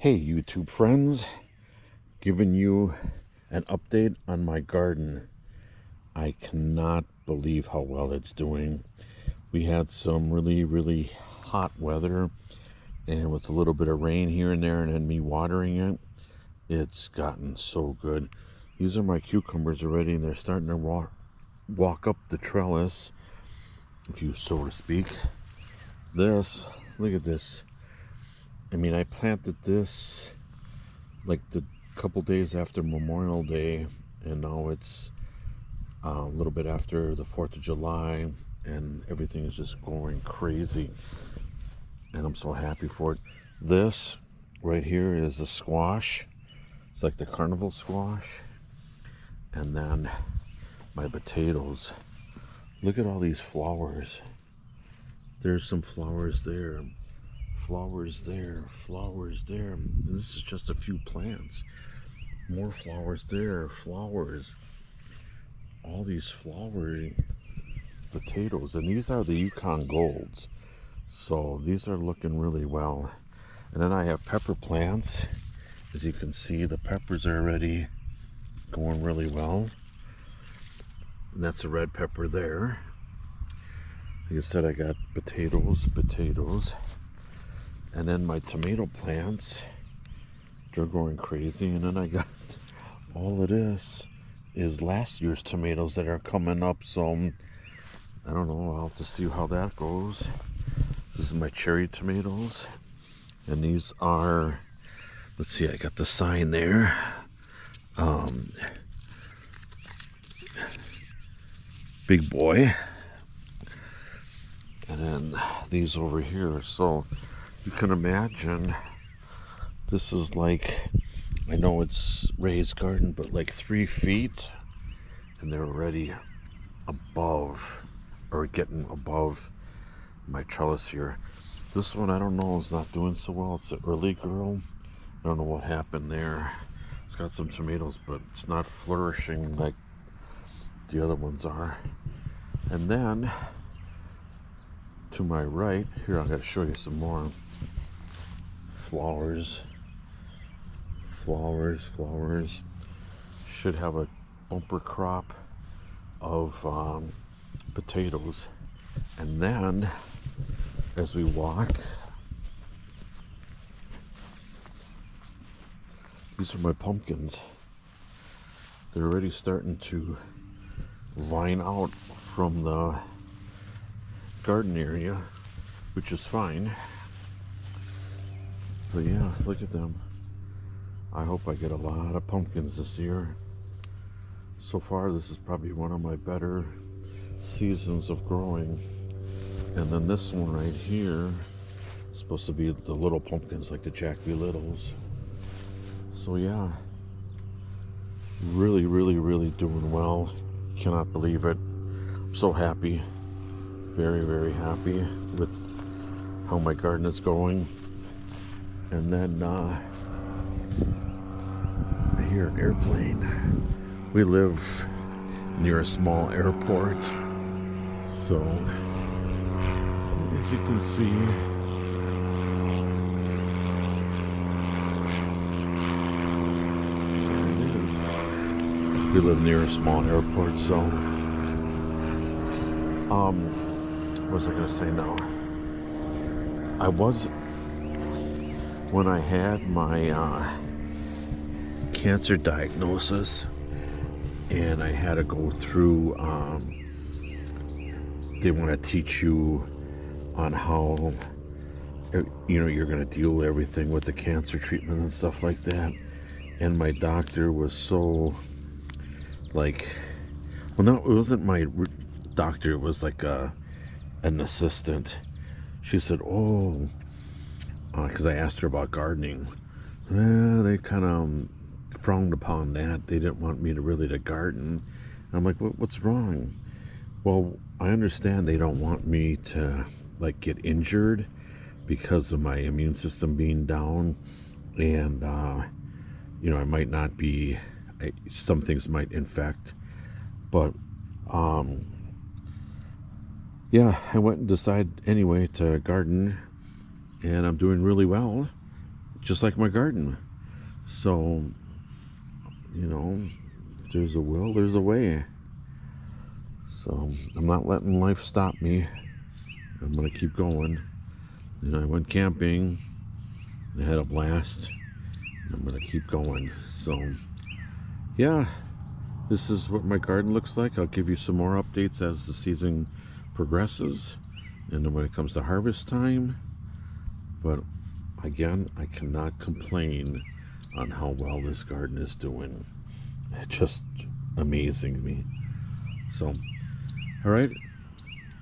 Hey YouTube friends, giving you an update on my garden. I cannot believe how well it's doing. We had some really hot weather, and with a little bit of rain here and there and then me watering it, it's gotten so good. These are my cucumbers already, and they're starting to walk up the trellis, if you so to speak. Look at this. I mean, I planted this like the couple days after Memorial Day, and now it's a little bit after the 4th of July, and everything is just going crazy, and I'm so happy for it. This right here is a squash. It's like the carnival squash. And then my potatoes. Look at all these flowers. There's some flowers there, flowers there, flowers there, and this is just a few plants. More flowers there, flowers. All these flowering potatoes, and these are the Yukon Golds. So these are looking really well. And then I have pepper plants. As you can see, the peppers are already going really well. And that's a red pepper there. Like I said, I got potatoes. And then my tomato plants, they're going crazy. And then I got all of this is last year's tomatoes that are coming up. So I don't know, I'll have to see how that goes. This is my cherry tomatoes. And these are, let's see, I got the sign there. Big boy. And then these over here. So you can imagine this is like, I know it's raised garden, but like 3 feet, and they're already above, or getting above my trellis here. This one, I don't know, is not doing so well. It's an early girl. I don't know what happened there. It's got some tomatoes, but it's not flourishing like the other ones are. And then to my right here, I gotta show you some more flowers. Should have a bumper crop of potatoes. And then as we walk, these are my pumpkins. They're already starting to vine out from the garden area, which is fine. But yeah, look at them. I hope I get a lot of pumpkins this year. So far, this is probably one of my better seasons of growing. And then this one right here is supposed to be the little pumpkins, like the Jack B. Littles. So yeah, really doing well. Cannot believe it. I'm so happy. Very happy with how my garden is going. And then I hear an airplane. We live near a small airport, so as you can see, here it is. We live near a small airport, so what was I gonna say now? When I had my cancer diagnosis, and I had to go through, they want to teach you on how, you're going to deal with everything with the cancer treatment and stuff like that. And my doctor was so, like, well, no, it wasn't my doctor, it was like an assistant. She said, oh, because I asked her about gardening. They kind of frowned upon that. They didn't want me to garden. And I'm like, what's wrong? Well, I understand they don't want me to like get injured because of my immune system being down, and I might not be. Some things might infect, but yeah, I went and decided anyway to garden, and I'm doing really well. just like my garden. So, you know, if there's a will, there's a way. So I'm not letting life stop me. I'm gonna keep going. You know, I went camping and had a blast. I'm gonna keep going. So yeah, this is what my garden looks like. I'll give you some more updates as the season progresses and then when it comes to harvest time. But again, I cannot complain on how well this garden is doing. It's just amazing to me. So, all right,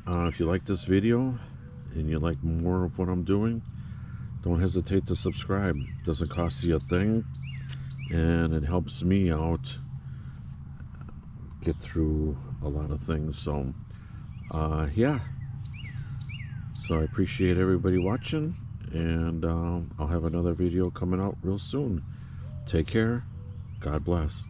if you like this video and you like more of what I'm doing, don't hesitate to subscribe. It doesn't cost you a thing, and it helps me out get through a lot of things. So yeah, so I appreciate everybody watching, and I'll have another video coming out real soon. Take care. God bless.